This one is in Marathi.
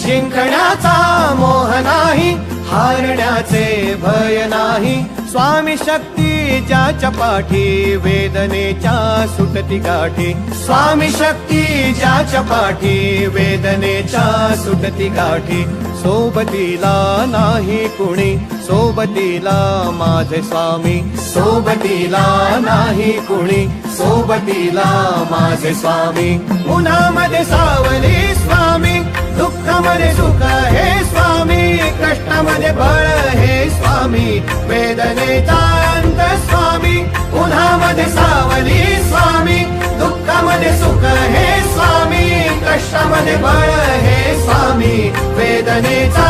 जिंकण्याचा मोह नाही, हारण्याचे भय नाही. स्वामी शक्ती ज्याच्या पाठी, वेदनेच्या सुटती गाठी. स्वामी शक्ती ज्याच्या पाठी, वेदनेच्या सुटती गाठी. सोबतीला नाही कुणी, सोबतीला माझे स्वामी. सोबतीला नाही कुणी, सोबतीला माझे स्वामी. उन्हामध्ये सावली स्वामी, दुःखामध्ये सुख हे स्वामी. कष्टामध्ये बळ हे स्वामी, वेदनेचा अंत स्वामी. उन्हामध्ये सावली स्वामी, दुःखामध्ये सुख हे स्वामी. कष्टामध्ये बळ हे स्वामी, वेदनेचा